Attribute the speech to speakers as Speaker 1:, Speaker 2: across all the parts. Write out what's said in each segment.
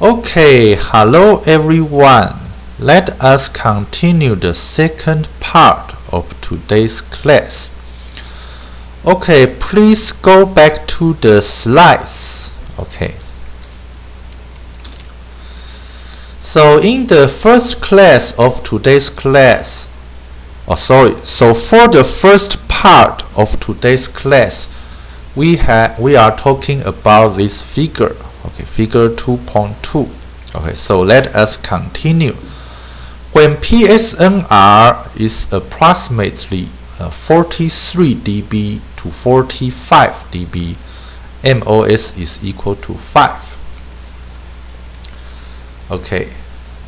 Speaker 1: Okay, hello everyone. Let us continue the second part of today's class. Okay, please go back to the slides. Okay. So in the first class of today's class, so for the first part of today's class, we are talking about this figure. Okay, figure 2.2. Okay, so let us continue. When PSNR is approximately 43 dB to 45 dB, MOS is equal to 5. Okay,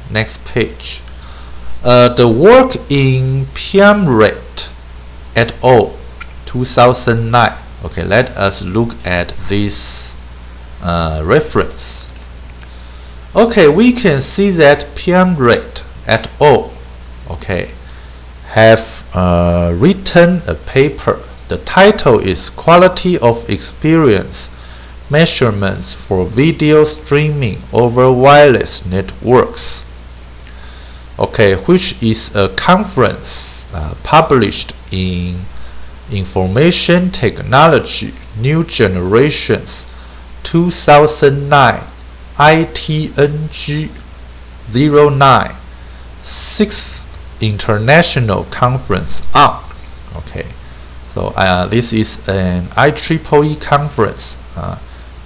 Speaker 1: next page. The work in Pyamret et al. 2009. Okay, let us look at this reference. Okay, we can see that Pyamret et al. Okay, have written a paper. The title is Quality of Experience Measurements for Video Streaming over Wireless Networks. Okay, which is a conference published in Information Technology New Generations 2009 ITNG 09 6th International Conference on. Okay, so this is an IEEE conference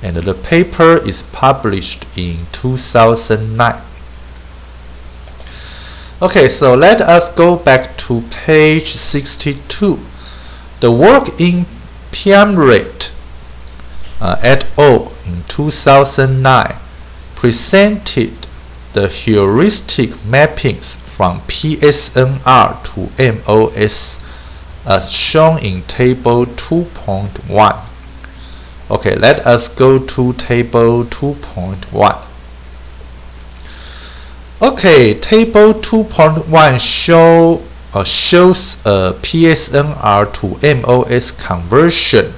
Speaker 1: and the paper is published in 2009. Okay, so let us go back to page 62. The work in Pyamret et al. In 2009 presented the heuristic mappings from PSNR to MOS as shown in table 2.1. Okay, let us go to table 2.1. Okay, table 2.1 shows a PSNR to MOS conversion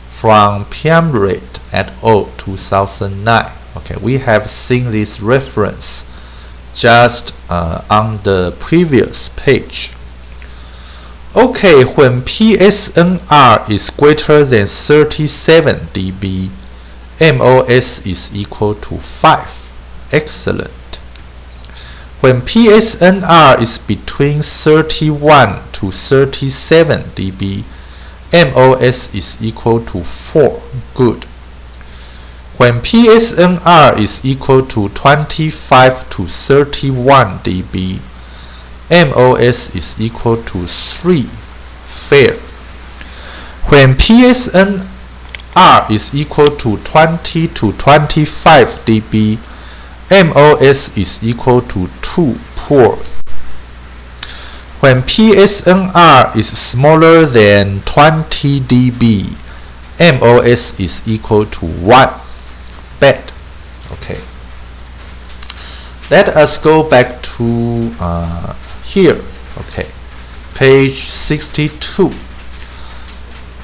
Speaker 1: from Pyamret et al. 2009. Okay, we have seen this reference just on the previous page. Okay, when PSNR is greater than 37 dB, MOS is equal to 5. Excellent. When PSNR is between 31 to 37 dB, MOS is equal to 4. Good. When PSNR is equal to 25 to 31 dB, MOS is equal to 3. Fair. When PSNR is equal to 20 to 25 dB, MOS is equal to 2. Poor. When PSNR is smaller than 20 dB, MOS is equal to 1. Bad. Okay. Let us go back to here. Okay, page 62.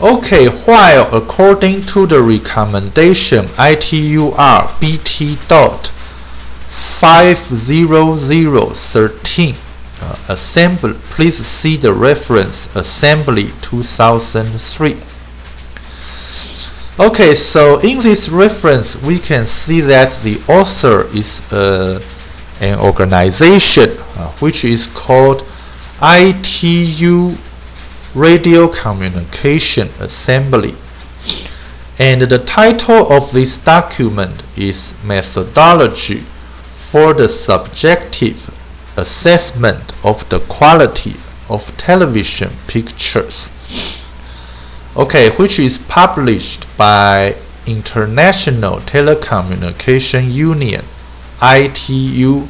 Speaker 1: Okay, while according to the recommendation ITUR BT.50013 assembly, please see the reference assembly 2003. Okay, so in this reference we can see that the author is an organization which is called ITU Radio Communication Assembly, and the title of this document is Methodology for the Subjective Assessment of the Quality of Television Pictures. Okay, which is published by International Telecommunication Union ITU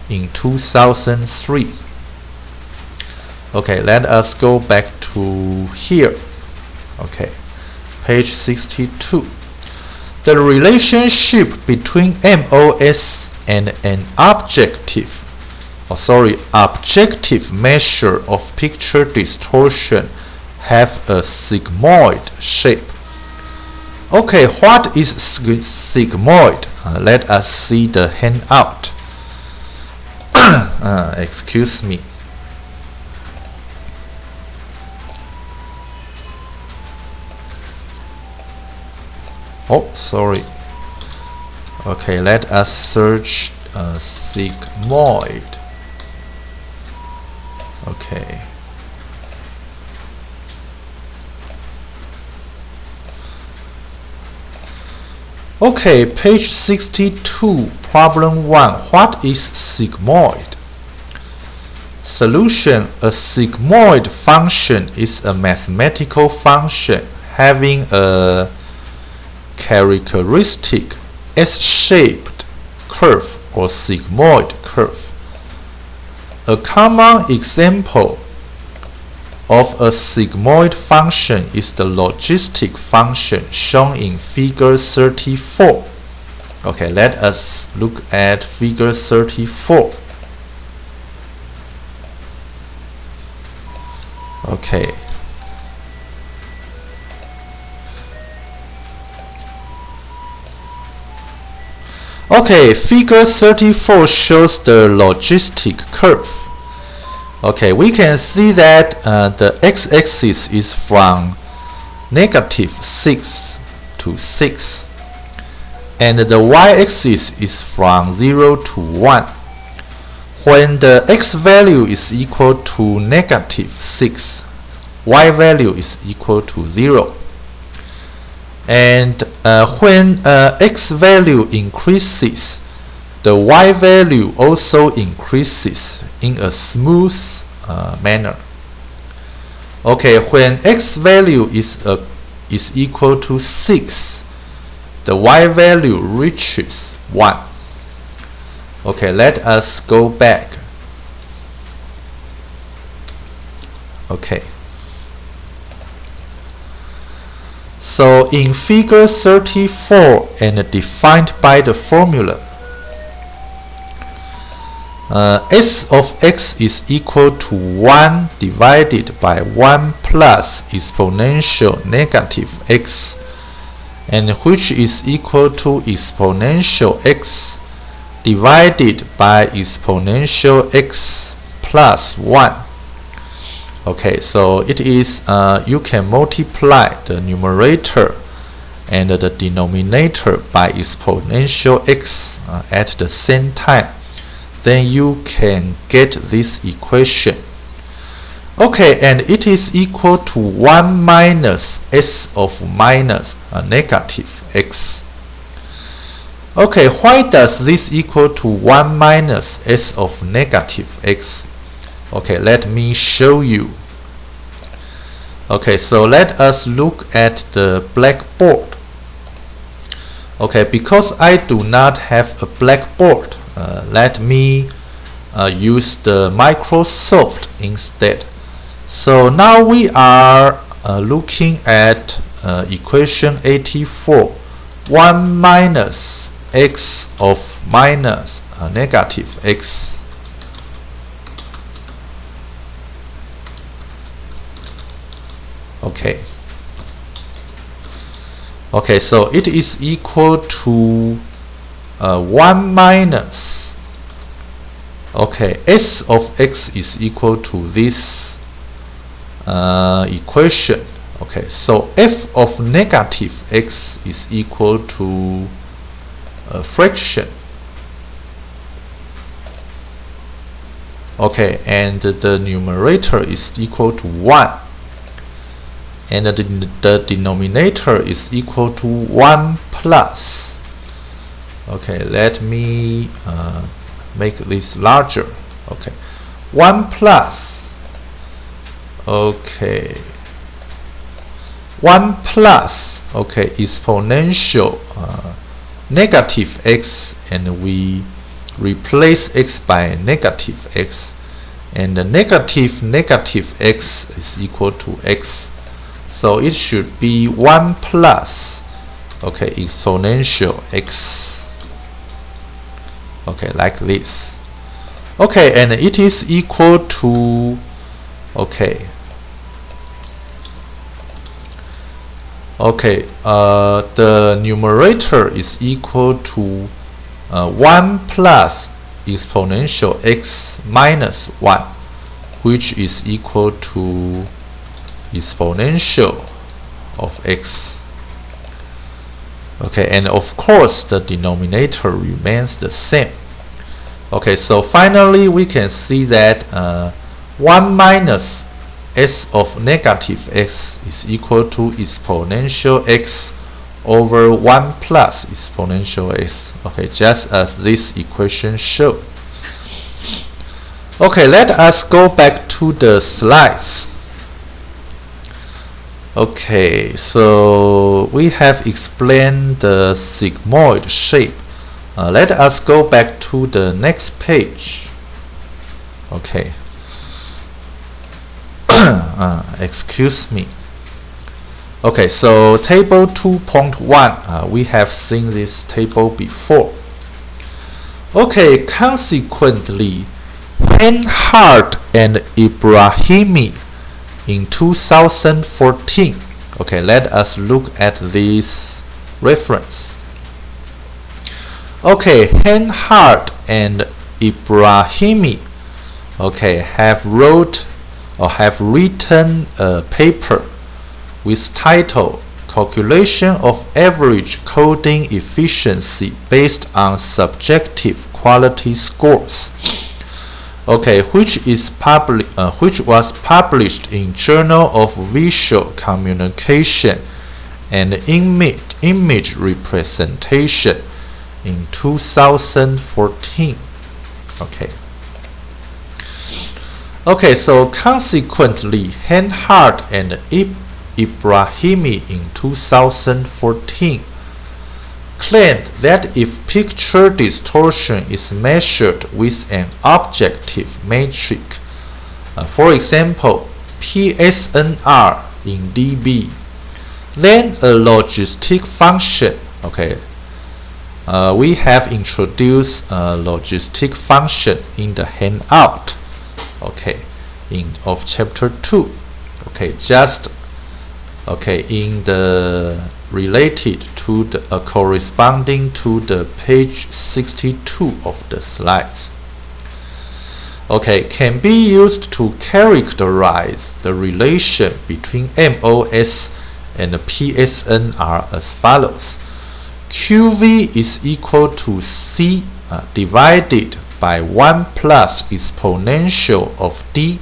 Speaker 1: in 2003. Okay, let us go back to here. Okay, page 62. The relationship between MOS and an objective measure of picture distortion have a sigmoid shape. Okay, what is sigmoid? Let us see the handout. Excuse me. Oh, sorry. Okay, let us search sigmoid. Okay. Okay, page 62, problem 1. What is sigmoid? Solution. A sigmoid function is a mathematical function having a characteristic S-shaped curve or sigmoid curve. A common example of a sigmoid function is the logistic function shown in figure 34. Okay, let us look at figure 34. Okay. Okay, figure 34 shows the logistic curve. Okay, we can see that the x-axis is from -6 to 6, and the y-axis is from 0 to 1. When the x value is equal to -6, y value is equal to 0. And when x value increases, the y value also increases in a smooth manner. Okay, when x value is equal to 6, the y value reaches 1. Okay, let us go back. Okay. So in figure 34 and defined by the formula, s of x is equal to 1 divided by 1 plus exponential negative x, and which is equal to exponential x divided by exponential x plus 1. Okay, so it is you can multiply the numerator and the denominator by exponential x at the same time. Then you can get this equation. Okay, and it is equal to 1 minus s of minus negative x. Okay, why does this equal to 1 minus s of negative x? Okay, let me show you. Okay, so let us look at the blackboard. Okay, because I do not have a blackboard, let me use the Microsoft instead. So now we are looking at equation 84. 1 minus x of minus negative x. Okay. Okay, so it is equal to 1 minus. Okay, s of x is equal to this equation. Okay, so f of negative x is equal to a fraction. Okay, and the numerator is equal to 1. And the denominator is equal to 1 plus. Okay, let me make this larger. Okay, 1 plus. Okay, 1 plus. Okay, exponential negative x, and we replace x by negative x, and the negative x is equal to x. So it should be 1 plus, okay, exponential x. Okay, like this. Okay, and it is equal to, okay, Okay, the numerator is equal to 1 plus exponential x minus 1, which is equal to exponential of x. Okay, and of course the denominator remains the same. Okay, so finally we can see that 1 minus s of negative x is equal to exponential x over 1 plus exponential x. Okay, just as this equation showed. Okay, let us go back to the slides. Okay, so we have explained the sigmoid shape. Let us go back to the next page. Okay. Excuse me. Okay, so table 2.1, we have seen this table before. Okay, consequently, Henhart and Ibrahimi in 2014. Okay, let us look at this reference. Okay, Henhart and Ibrahimi, okay, have written a paper with title Calculation of Average Coding Efficiency Based on Subjective Quality Scores. Okay, which was published in Journal of Visual Communication and Image Representation in 2014. Okay. Okay, so consequently, Henhart and Ibrahimi in 2014 claimed that if picture distortion is measured with an objective metric, for example, PSNR in dB, then a logistic function, okay, we have introduced a logistic function in the handout, okay, of chapter 2, okay, just okay in the related to the corresponding to the page 62 of the slides. Okay, can be used to characterize the relation between MOS and PSNR as follows. QV is equal to C divided by 1 plus exponential of D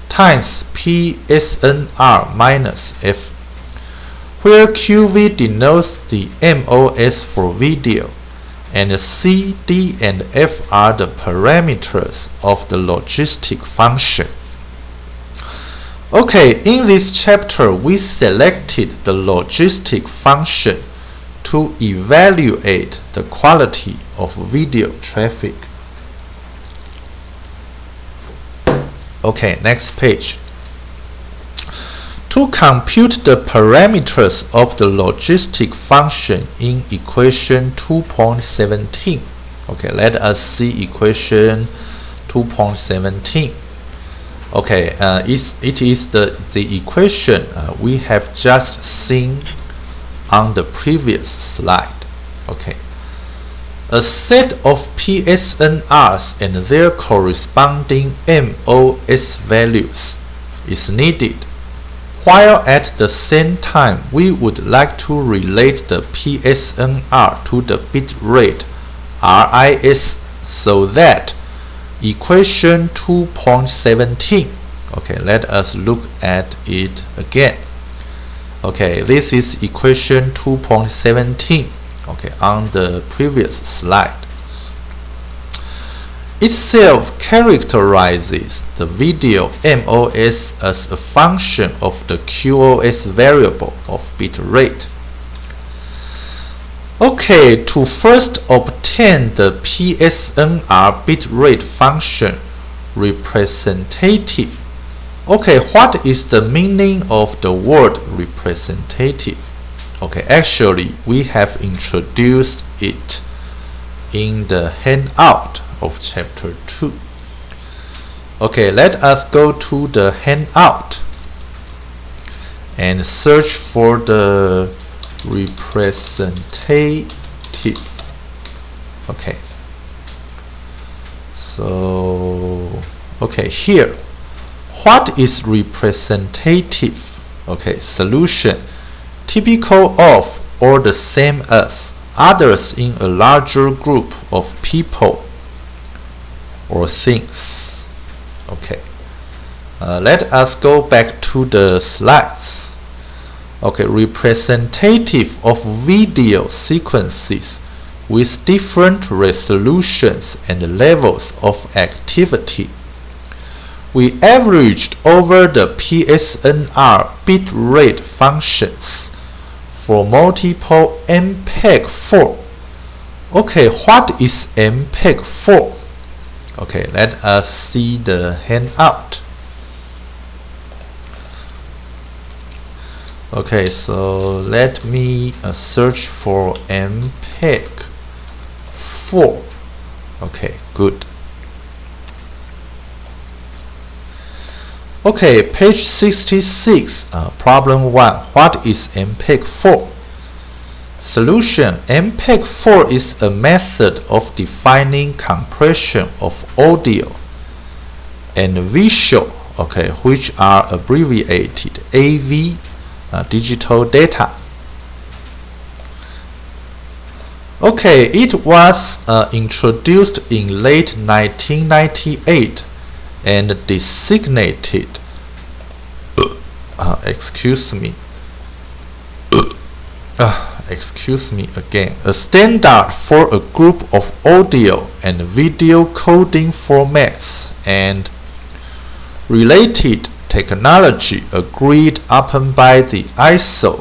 Speaker 1: times PSNR minus F, where QV denotes the MOS for video, and C, D, and F are the parameters of the logistic function. Okay, in this chapter we selected the logistic function to evaluate the quality of video traffic. Okay, next page. To compute the parameters of the logistic function in equation 2.17. Okay, let us see equation 2.17. Okay, it is the equation we have just seen on the previous slide. Okay, a set of PSNRs and their corresponding MOS values is needed, while at the same time we would like to relate the PSNR to the bit rate RIS, so that equation 2.17, okay, let us look at it again. Okay, this is equation 2.17, okay, on the previous slide. Itself characterizes the video MOS as a function of the QoS variable of bit rate. Okay, to first obtain the PSNR bitrate function representative. Okay, what is the meaning of the word representative? Okay, actually we have introduced it in the handout of chapter 2. Okay, let us go to the handout. and search for the representative. Okay, so okay, here, what is representative? Okay, solution, typical of or the same as others in a larger group of people or things. Okay, let us go back to the slides. Okay, representative of video sequences with different resolutions and levels of activity. We averaged over the PSNR bitrate functions for multiple MPEG-4. Okay, what is MPEG-4? Okay, let us see the handout. Okay, so let me search for MPEG-4. Okay, good. Okay, page 66, problem 1. What is MPEG-4? Solution, MPEG-4 is a method of defining compression of audio and visual, okay, which are abbreviated AV, digital data. Okay, it was introduced in late 1998 and designated excuse me again, a standard for a group of audio and video coding formats and related technology agreed upon by the ISO/IEC.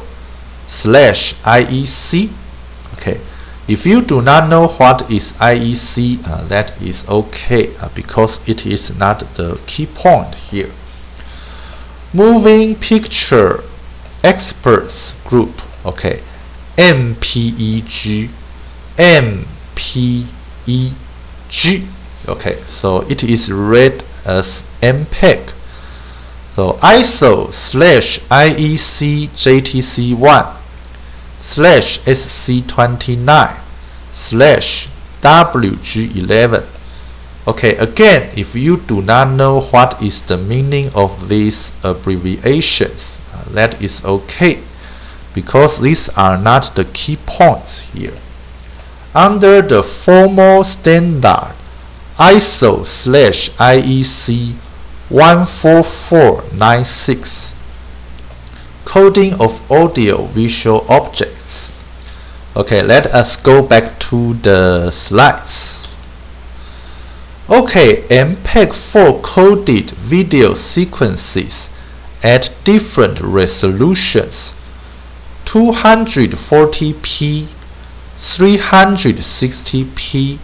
Speaker 1: Okay, if you do not know what is IEC, that is okay, because it is not the key point here. Moving Picture Experts Group, okay, MPEG, okay, so it is read as MPEG. So ISO/IEC JTC1/SC29/WG11. Okay, again, if you do not know what is the meaning of these abbreviations, that is okay, because these are not the key points here. Under the formal standard ISO/IEC 14496, coding of audio visual objects. Okay, let us go back to the slides. Okay, MPEG-4 coded video sequences at different resolutions, 240p, 360p,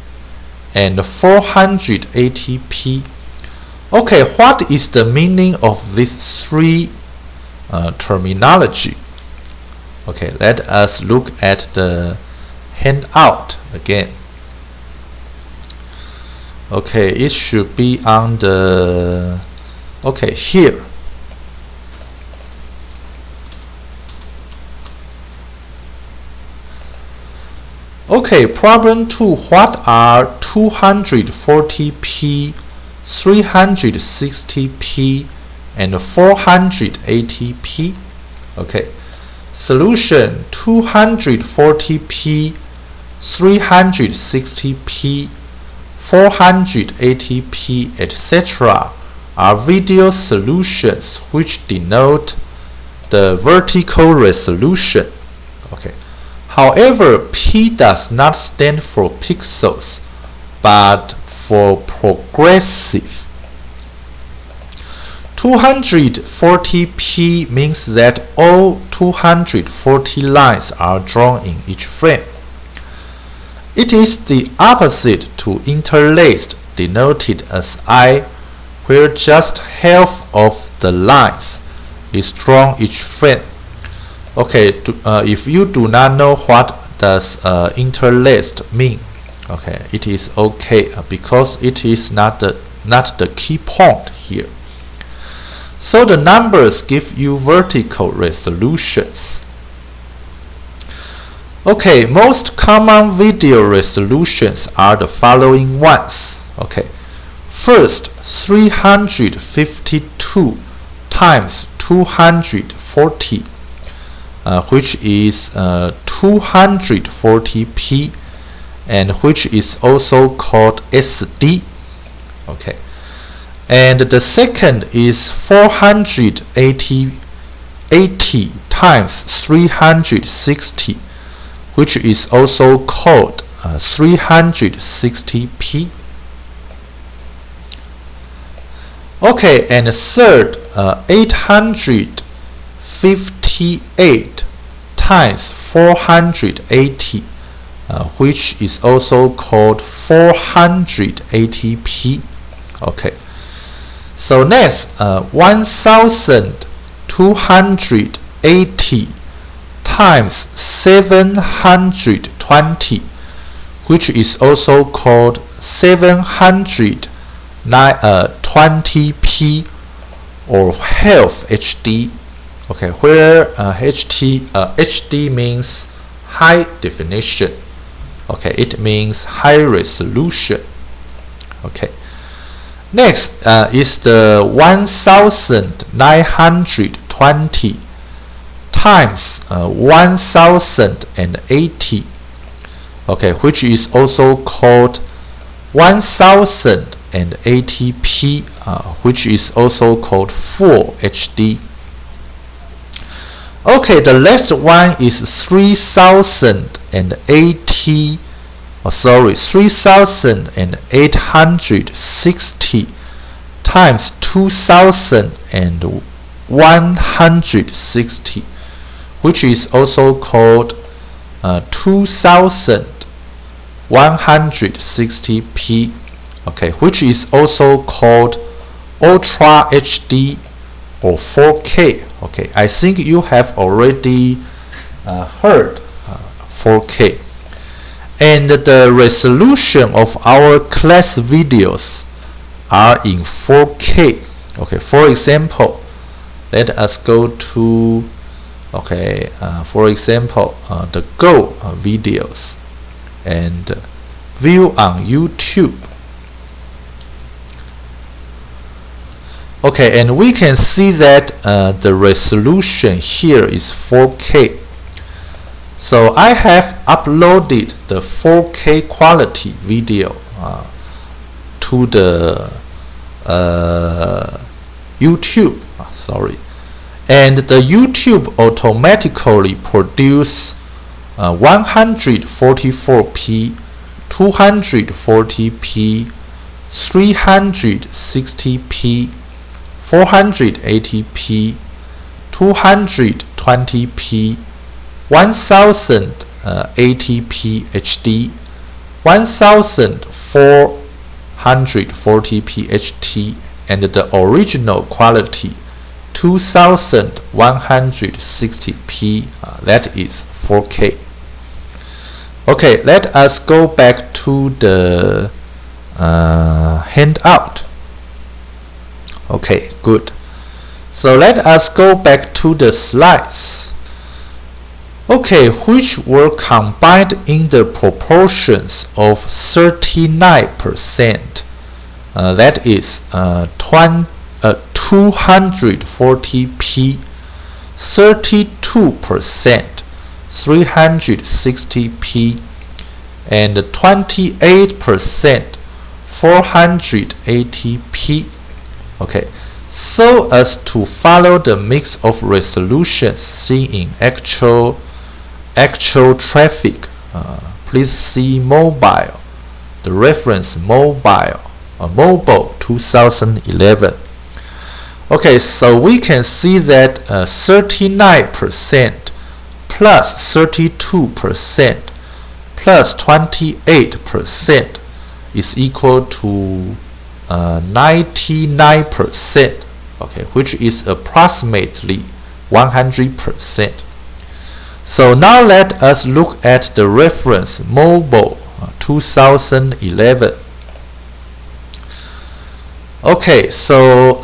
Speaker 1: and 480p. Okay, what is the meaning of these three terminology? Okay, let us look at the handout again. Okay, it should be on the, okay, here. Okay, problem 2. What are 240p, 360p, and 480p? Okay, solution, 240p, 360p, 480p, etc. are video solutions which denote the vertical resolution. Okay. However, P does not stand for pixels, but for progressive. 240p means that all 240 lines are drawn in each frame. It is the opposite to interlaced, denoted as I, where just half of the lines is drawn each frame. Okay, if you do not know what does interlaced mean, okay, it is okay, because it is not the key point here. So the numbers give you vertical resolutions. Okay, most common video resolutions are the following ones. Okay, first 352 times 240, which is 240p, and which is also called SD. Okay, and the second is 480 times 360, which is also called 360p. Okay, and third, 858 times 480, which is also called 480p. Okay, so next, 1280 times 720, which is also called 720p or half HD. Okay, where HD means high definition. Okay, it means high resolution. Okay, next is the 1920 times 1080. Okay, which is also called 1080p, which is also called Full HD. Okay, the last one is 3080 times 2160, which is also called 2160p. Okay, which is also called Ultra HD or 4K. Okay, I think you have already heard 4K. And the resolution of our class videos are in 4K. Okay, for example, let us go to for example, the Go videos and view on YouTube. Okay, and we can see that the resolution here is 4K. So I have uploaded the 4K quality video to the YouTube. And the YouTube automatically produce 144p, 240p, 360p, 480p, 220p, 1080p HD, 1440p HD, and the original quality 2160p, that is 4K. Okay, let us go back to the handout. Okay, good. So let us go back to the slides. Okay, which were combined in the proportions of 39%. That is 240p, 32% 360p, and 28% 480p. Okay, so as to follow the mix of resolutions seen in actual traffic, please see mobile, the reference mobile 2011. Okay, so we can see that 39% plus 32% plus 28% is equal to 99%, okay, which is approximately 100%. So now let us look at the reference mobile 2011. Okay, so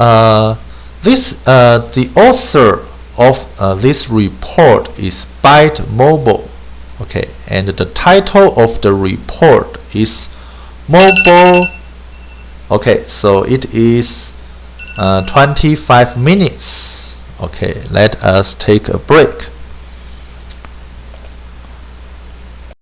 Speaker 1: the author of this report is Byte Mobile. Okay, and the title of the report is Mobile. Okay, so it is 25 minutes. Okay, let us take a break.